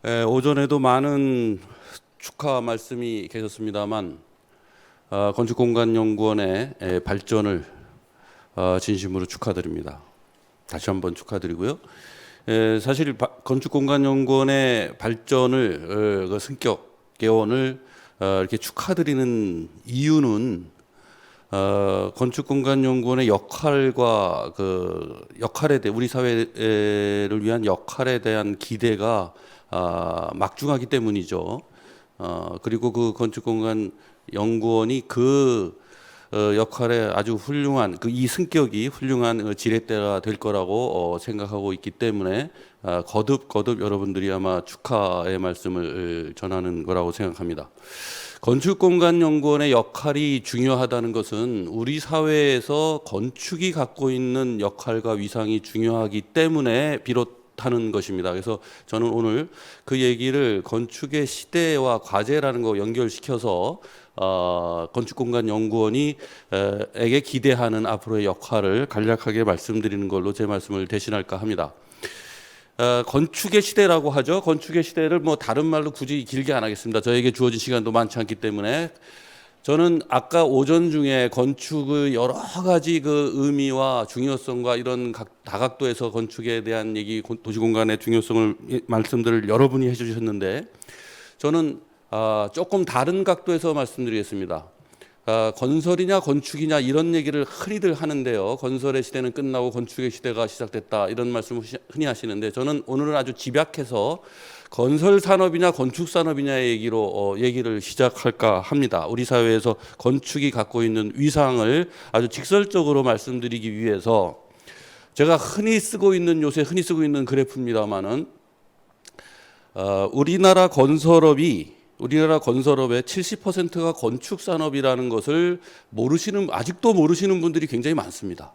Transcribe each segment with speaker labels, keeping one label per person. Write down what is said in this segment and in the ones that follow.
Speaker 1: 오전에도 많은 축하 말씀이 계셨습니다만 건축공간연구원의 발전을 진심으로 축하드립니다. 다시 한번 축하드리고요. 사실 건축공간연구원의 발전을 그 승격 개원을 이렇게 축하드리는 이유는 건축공간연구원의 역할과 그 역할에 대해 우리 사회를 위한 역할에 대한 기대가 막중하기 때문이죠. 그리고 그 건축공간연구원이 그 역할에 아주 훌륭한 이 승격이 훌륭한 지렛대가 될 거라고 생각하고 있기 때문에 거듭 여러분들이 아마 축하의 말씀을 전하는 거라고 생각합니다. 건축공간연구원의 역할이 중요하다는 것은 우리 사회에서 건축이 갖고 있는 역할과 위상이 중요하기 때문에 비롯하는 것입니다. 그래서 저는 오늘 그 얘기를 건축의 시대와 과제라는 거 연결시켜서 건축공간연구원이 에게 기대하는 앞으로의 역할을 간략하게 말씀드리는 걸로 제 말씀을 대신할까 합니다. 건축의 시대라고 하죠. 건축의 시대를 뭐 다른 말로 굳이 길게 안 하겠습니다. 저에게 주어진 시간도 많지 않기 때문에 저는 아까 오전 중에 건축의 여러 가지 그 의미와 중요성과 이런 다각도에서 건축에 대한 얘기, 도시공간의 중요성을 말씀들을 여러분이 해주셨는데 저는 조금 다른 각도에서 말씀드리겠습니다. 건설이냐 건축이냐 이런 얘기를 흔히들 하는데요. 건설의 시대는 끝나고 건축의 시대가 시작됐다 이런 말씀을 흔히 하시는데 저는 오늘은 아주 집약해서 건설 산업이냐 건축 산업이냐의 얘기를 시작할까 합니다. 우리 사회에서 건축이 갖고 있는 위상을 아주 직설적으로 말씀드리기 위해서 제가 요새 흔히 쓰고 있는 그래프입니다만은 우리나라 건설업의 70%가 건축 산업이라는 것을 아직도 모르시는 분들이 굉장히 많습니다.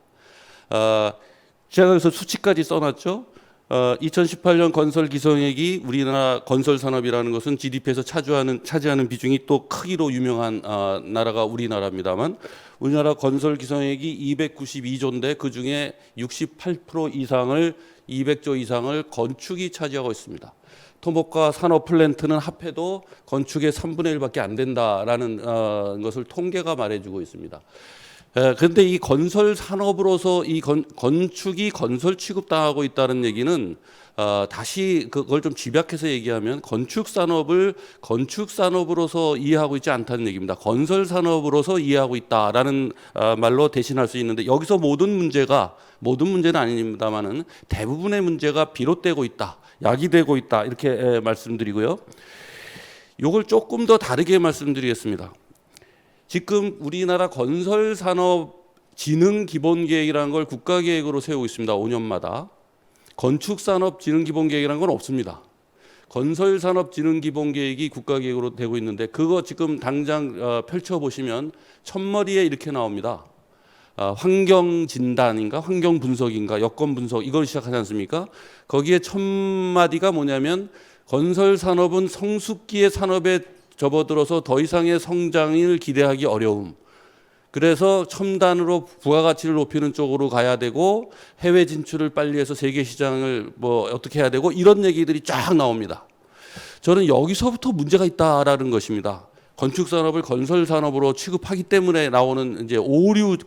Speaker 1: 제가 그래서 수치까지 써놨죠. 2018년 건설 기성액이 우리나라 건설 산업이라는 것은 GDP에서 차지하는 비중이 또 크기로 유명한 나라가 우리나라입니다만 우리나라 건설 기성액이 292조인데 그 중에 68% 이상을 200조 이상을 건축이 차지하고 있습니다. 토목과 산업 플랜트는 합해도 건축의 3분의 1밖에 안 된다라는 것을 통계가 말해주고 있습니다. 그런데 이 건설 산업으로서 이 건축이 건설 취급당하고 있다는 얘기는 다시 그걸 좀 집약해서 얘기하면 건축 산업을 건축 산업으로서 이해하고 있지 않다는 얘기입니다. 건설 산업으로서 이해하고 있다라는 말로 대신할 수 있는데 여기서 모든 문제는 아닙니다만은 대부분의 문제가 비롯되고 있다, 야기되고 있다 이렇게 말씀드리고요. 이걸 조금 더 다르게 말씀드리겠습니다. 지금 우리나라 건설산업진흥기본계획이라는 걸 국가계획으로 세우고 있습니다. 5년마다. 건축산업진흥기본계획이라는 건 없습니다. 건설산업진흥기본계획이 국가계획으로 되고 있는데 그거 지금 당장 펼쳐보시면 첫머리에 이렇게 나옵니다. 환경진단인가 환경분석인가 여건분석 이걸 시작하지 않습니까? 거기에 첫 마디가 뭐냐면 건설산업은 성숙기의 산업에 접어들어서 더 이상의 성장을 기대하기 어려움. 그래서 첨단으로 부가가치를 높이는 쪽으로 가야 되고 해외 진출을 빨리 해서 세계 시장을 어떻게 해야 되고 이런 얘기들이 쫙 나옵니다. 저는 여기서부터 문제가 있다라는 것입니다. 건축산업을 건설산업으로 취급하기 때문에 나오는 이제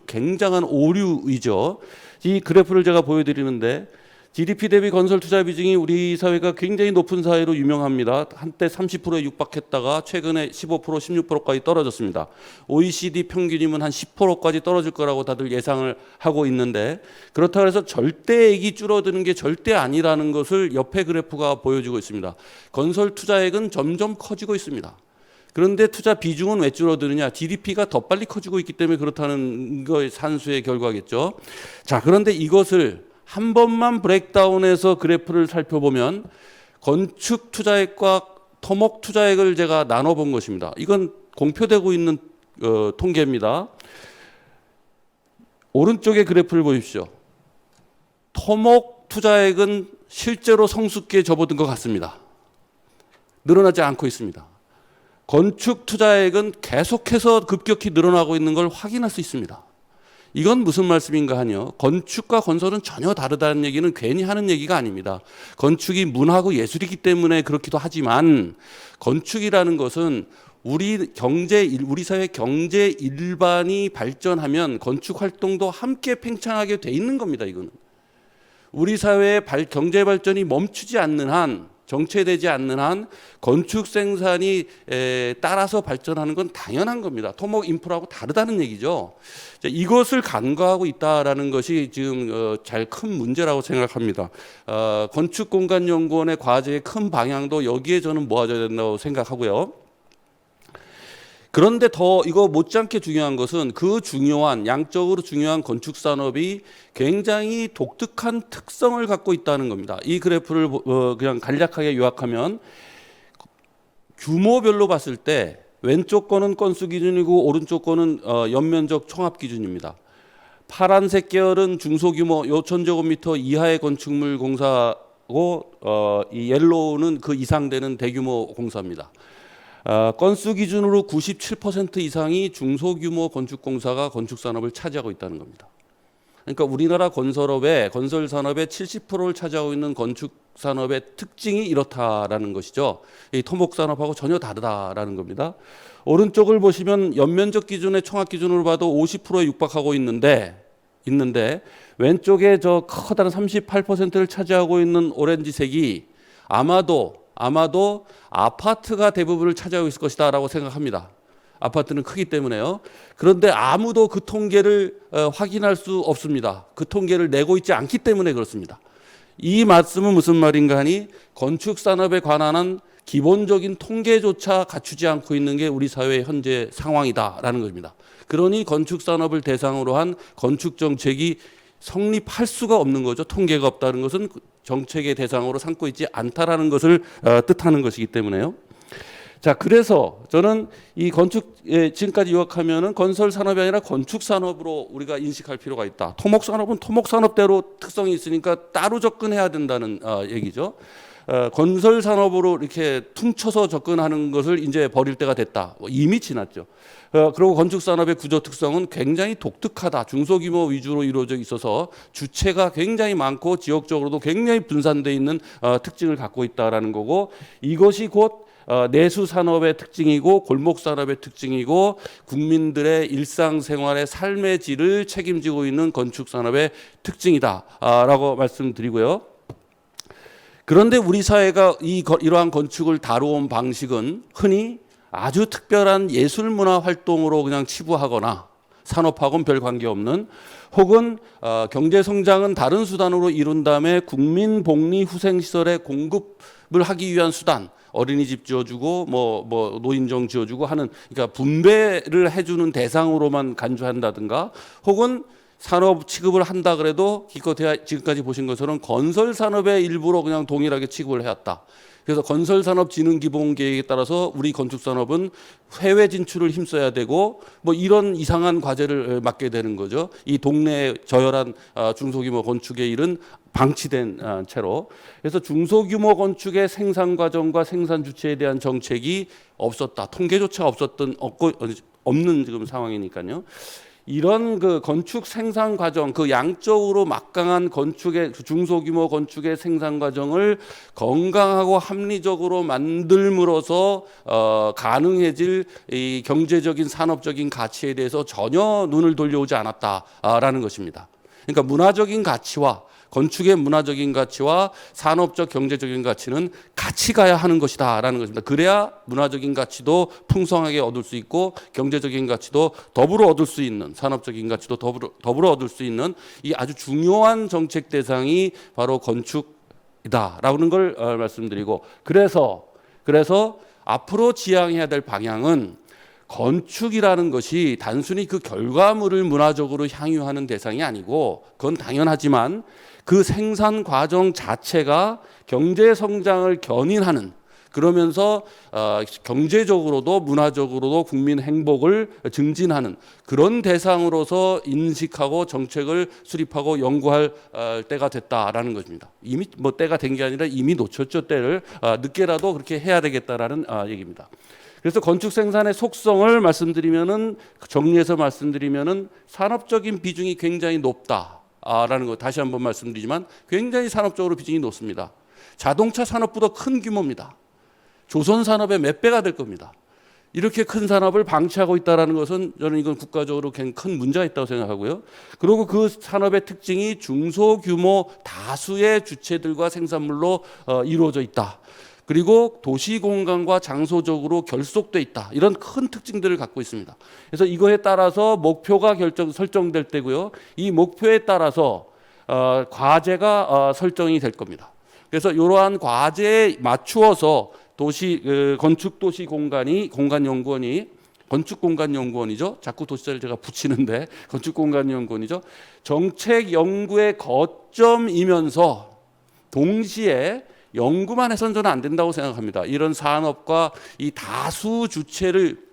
Speaker 1: 굉장한 오류이죠. 이 그래프를 제가 보여드리는데 GDP 대비 건설 투자 비중이 우리 사회가 굉장히 높은 사회로 유명합니다. 한때 30%에 육박했다가 최근에 15%, 16%까지 떨어졌습니다. OECD 평균이면 한 10%까지 떨어질 거라고 다들 예상을 하고 있는데 그렇다고 해서 절대액이 줄어드는 게 절대 아니라는 것을 옆에 그래프가 보여주고 있습니다. 건설 투자액은 점점 커지고 있습니다. 그런데 투자 비중은 왜 줄어드느냐? GDP가 더 빨리 커지고 있기 때문에 그렇다는 거의 산수의 결과겠죠. 자, 그런데 이것을 한 번만 브레이크다운해서 그래프를 살펴보면 건축 투자액과 토목 투자액을 제가 나눠본 것입니다. 이건 공표되고 있는 통계입니다. 오른쪽의 그래프를 보십시오. 토목 투자액은 실제로 성숙기에 접어든 것 같습니다. 늘어나지 않고 있습니다. 건축 투자액은 계속해서 급격히 늘어나고 있는 걸 확인할 수 있습니다. 이건 무슨 말씀인가 하뇨. 건축과 건설은 전혀 다르다는 얘기는 괜히 하는 얘기가 아닙니다. 건축이 문화고 예술이기 때문에 그렇기도 하지만 건축이라는 것은 우리 사회 경제 일반이 발전하면 건축 활동도 함께 팽창하게 돼 있는 겁니다. 이거는 우리 사회의 경제 발전이 멈추지 않는 한, 정체되지 않는 한 건축 생산이 따라서 발전하는 건 당연한 겁니다. 토목 인프라하고 다르다는 얘기죠. 이것을 간과하고 있다라는 것이 지금 잘 큰 문제라고 생각합니다. 건축공간연구원의 과제의 큰 방향도 여기에 저는 모아져야 된다고 생각하고요. 그런데 더 이거 못지않게 중요한 것은 그 중요한 양적으로 중요한 건축 산업이 굉장히 독특한 특성을 갖고 있다는 겁니다. 이 그래프를 그냥 간략하게 요약하면 규모별로 봤을 때 왼쪽 거는 건수 기준이고 오른쪽 거는 연면적 총합 기준입니다. 파란색 계열은 중소규모 5,000제곱미터 이하의 건축물 공사고 이 옐로우는 그 이상 되는 대규모 공사입니다. 건수 기준으로 97% 이상이 중소규모 건축공사가 건축산업을 차지하고 있다는 겁니다. 그러니까 우리나라 건설 산업의 70%를 차지하고 있는 건축산업의 특징이 이렇다라는 것이죠. 이 토목산업하고 전혀 다르다라는 겁니다. 오른쪽을 보시면 연면적 기준의 총합 기준으로 봐도 50%에 육박하고 있는데 왼쪽에 저 커다란 38%를 차지하고 있는 오렌지색이 아마도 아파트가 대부분을 차지하고 있을 것이다라고 생각합니다. 아파트는 크기 때문에요. 그런데 아무도 그 통계를 확인할 수 없습니다. 그 통계를 내고 있지 않기 때문에 그렇습니다. 이 말씀은 무슨 말인가 하니 건축 산업에 관한 기본적인 통계조차 갖추지 않고 있는 게 우리 사회의 현재 상황이다라는 겁니다. 그러니 건축 산업을 대상으로 한 건축 정책이 성립할 수가 없는 거죠. 통계가 없다는 것은 정책의 대상으로 삼고 있지 않다라는 것을 뜻하는 것이기 때문에요. 자, 그래서 저는 이 건축 지금까지 요약하면은 건설 산업이 아니라 건축 산업으로 우리가 인식할 필요가 있다. 토목 산업은 토목 산업대로 특성이 있으니까 따로 접근해야 된다는 얘기죠. 건설 산업으로 이렇게 퉁쳐서 접근하는 것을 이제 버릴 때가 됐다. 이미 지났죠. 그리고 건축 산업의 구조 특성은 굉장히 독특하다. 중소규모 위주로 이루어져 있어서 주체가 굉장히 많고 지역적으로도 굉장히 분산되어 있는 특징을 갖고 있다라는 거고, 이것이 곧 내수 산업의 특징이고 골목 산업의 특징이고 국민들의 일상생활의 삶의 질을 책임지고 있는 건축 산업의 특징이다라고 말씀드리고요. 그런데 우리 사회가 이러한 건축을 다루어온 방식은 흔히 아주 특별한 예술문화 활동으로 그냥 치부하거나 산업하고는 별 관계없는, 혹은 경제성장은 다른 수단으로 이룬 다음에 국민복리후생시설의 공급을 하기 위한 수단, 어린이집 지어주고 뭐 노인정 지어주고 하는, 그러니까 분배를 해주는 대상으로만 간주한다든가, 혹은 산업 취급을 한다 그래도 기껏해야 지금까지 보신 것처럼 건설 산업의 일부로 그냥 동일하게 취급을 해왔다. 그래서 건설산업진흥기본계획에 따라서 우리 건축산업은 해외 진출을 힘써야 되고 뭐 이런 이상한 과제를 맡게 되는 거죠. 이 동네 저열한 중소규모 건축의 일은 방치된 채로. 그래서 중소규모 건축의 생산 과정과 생산 주체에 대한 정책이 없었다. 통계조차 없는 지금 상황이니까요. 이런 그 건축 생산 과정, 그 양적으로 막강한 건축의 중소규모 건축의 생산 과정을 건강하고 합리적으로 만들므로써 가능해질 이 경제적인 산업적인 가치에 대해서 전혀 눈을 돌려오지 않았다라는 것입니다. 그러니까 문화적인 가치와 건축의 문화적인 가치와 산업적 경제적인 가치는 같이 가야 하는 것이다라는 것입니다. 그래야 문화적인 가치도 풍성하게 얻을 수 있고 경제적인 가치도 더불어 얻을 수 있는, 산업적인 가치도 더불어 얻을 수 있는 이 아주 중요한 정책 대상이 바로 건축이다라는 걸 말씀드리고, 그래서 앞으로 지향해야 될 방향은 건축이라는 것이 단순히 그 결과물을 문화적으로 향유하는 대상이 아니고, 그건 당연하지만 그 생산 과정 자체가 경제 성장을 견인하는, 그러면서 경제적으로도 문화적으로도 국민 행복을 증진하는 그런 대상으로서 인식하고 정책을 수립하고 연구할 때가 됐다라는 것입니다. 이미 뭐 때가 된 게 아니라 이미 놓쳤죠. 때를 늦게라도 그렇게 해야 되겠다라는 얘기입니다. 그래서 건축 생산의 속성을 말씀드리면은 정리해서 말씀드리면은 산업적인 비중이 굉장히 높다라는 거 다시 한번 말씀드리지만 굉장히 산업적으로 비중이 높습니다. 자동차 산업보다 큰 규모입니다. 조선 산업의 몇 배가 될 겁니다. 이렇게 큰 산업을 방치하고 있다는 것은 저는 이건 국가적으로 큰 문제가 있다고 생각하고요. 그리고 그 산업의 특징이 중소규모 다수의 주체들과 생산물로 이루어져 있다. 그리고 도시 공간과 장소적으로 결속돼 있다. 이런 큰 특징들을 갖고 있습니다. 그래서 이거에 따라서 목표가 설정될 때고요. 이 목표에 따라서 과제가 설정이 될 겁니다. 그래서 이러한 과제에 맞추어서 건축도시공간연구원이 건축공간연구원이죠. 자꾸 도시자를 제가 붙이는데 건축공간연구원이죠. 정책 연구의 거점이면서 동시에 연구만 해서는 저는 안 된다고 생각합니다. 이런 산업과 이 다수 주체를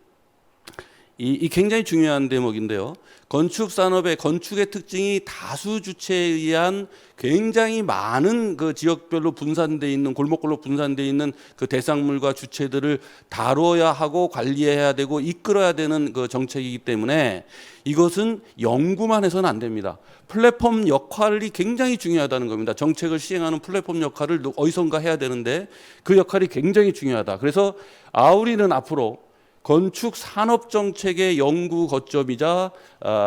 Speaker 1: 이 굉장히 중요한 대목인데요. 건축 산업의 건축의 특징이 다수 주체에 의한 굉장히 많은 그 지역별로 분산되어 있는 골목골로 분산되어 있는 그 대상물과 주체들을 다뤄야 하고 관리해야 되고 이끌어야 되는 그 정책이기 때문에 이것은 연구만 해서는 안 됩니다. 플랫폼 역할이 굉장히 중요하다는 겁니다. 정책을 시행하는 플랫폼 역할을 어디선가 해야 되는데 그 역할이 굉장히 중요하다. 그래서 아우리는 앞으로 건축 산업 정책의 연구 거점이자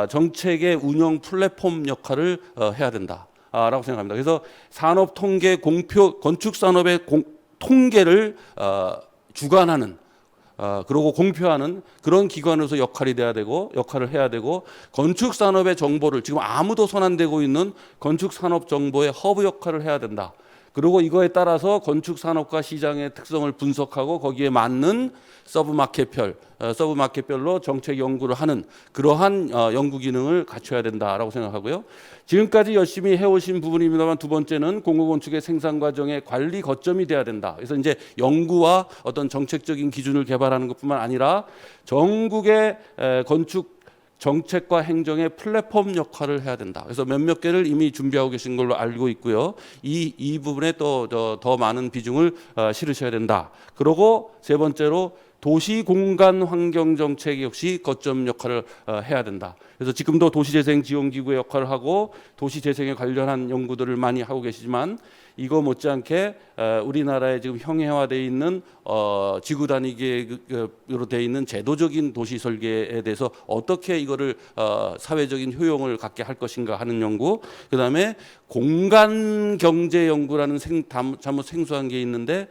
Speaker 1: 정책의 운영 플랫폼 역할을 해야 된다라고 생각합니다. 그래서 산업 통계 공표 건축 산업의 통계를 주관하는 그리고 공표하는 그런 기관으로서 역할을 해야 되고 건축 산업의 정보를 지금 아무도 손 안 대고 있는 건축 산업 정보의 허브 역할을 해야 된다. 그리고 이거에 따라서 건축 산업과 시장의 특성을 분석하고 거기에 맞는 서브마켓별로 정책 연구를 하는 그러한 연구 기능을 갖춰야 된다라고 생각하고요. 지금까지 열심히 해오신 부분입니다만 두 번째는 공공건축의 생산 과정의 관리 거점이 돼야 된다. 그래서 이제 연구와 어떤 정책적인 기준을 개발하는 것뿐만 아니라 전국의 건축 정책과 행정의 플랫폼 역할을 해야 된다. 그래서 몇몇 개를 이미 준비하고 계신 걸로 알고 있고요. 이 부분에 또 더 많은 비중을 실으셔야 된다. 그리고 세 번째로 도시 공간 환경 정책 역시 거점 역할을 해야 된다. 그래서 지금도 도시재생 지원기구의 역할을 하고 도시재생에 관련한 연구들을 많이 하고 계시지만 이거 못지않게 우리나라에 지금 형해화되어 있는 지구 단위 계획으로 되어 있는 제도적인 도시 설계에 대해서 어떻게 이거를 사회적인 효용을 갖게 할 것인가 하는 연구, 그다음에 공간 경제 연구라는 잘못 생소한 게 있는데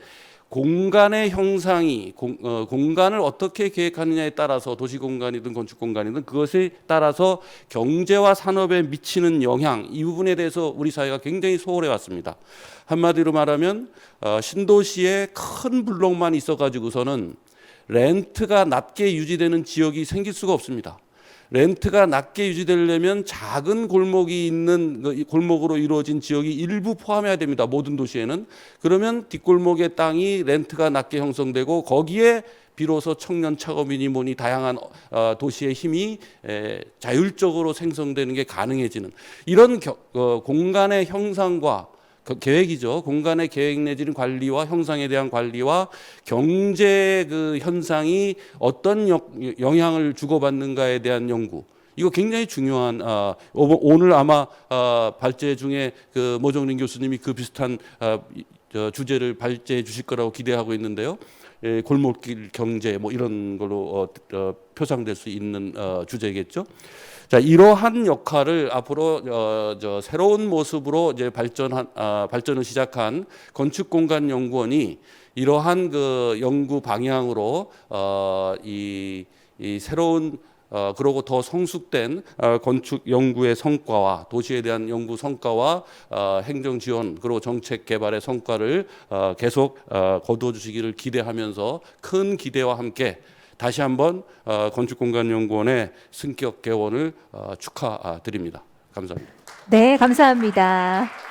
Speaker 1: 공간의 형상이 공간을 어떻게 계획하느냐에 따라서 도시공간이든 건축공간이든 그것에 따라서 경제와 산업에 미치는 영향, 이 부분에 대해서 우리 사회가 굉장히 소홀해 왔습니다. 한마디로 말하면 신도시에 큰 블록만 있어가지고서는 렌트가 낮게 유지되는 지역이 생길 수가 없습니다. 렌트가 낮게 유지되려면 작은 골목이 있는 골목으로 이루어진 지역이 일부 포함해야 됩니다. 모든 도시에는. 그러면 뒷골목의 땅이 렌트가 낮게 형성되고 거기에 비로소 청년 창업인이 뭐니 다양한 도시의 힘이 자율적으로 생성되는 게 가능해지는 이런 공간의 형상과 계획이죠. 공간의 계획 내지는 관리와 형상에 대한 관리와 경제 그 현상이 어떤 영향을 주고받는가에 대한 연구. 이거 굉장히 중요한 오늘 아마 발제 중에 그 모종린 교수님이 그 비슷한 주제를 발제해 주실 거라고 기대하고 있는데요. 골목길 경제 뭐 이런 걸로 표상될 수 있는 주제겠죠. 자, 이러한 역할을 앞으로 새로운 모습으로 이제 발전을 시작한 건축공간연구원이 이러한 그 연구 방향으로 이 새로운 그리고 더 성숙된 건축 연구의 성과와 도시에 대한 연구 성과와 행정 지원 그리고 정책 개발의 성과를 계속 거두어 주시기를 기대하면서 큰 기대와 함께 다시 한번 건축공간연구원의 승격 개원을 축하드립니다. 감사합니다.
Speaker 2: 네, 감사합니다.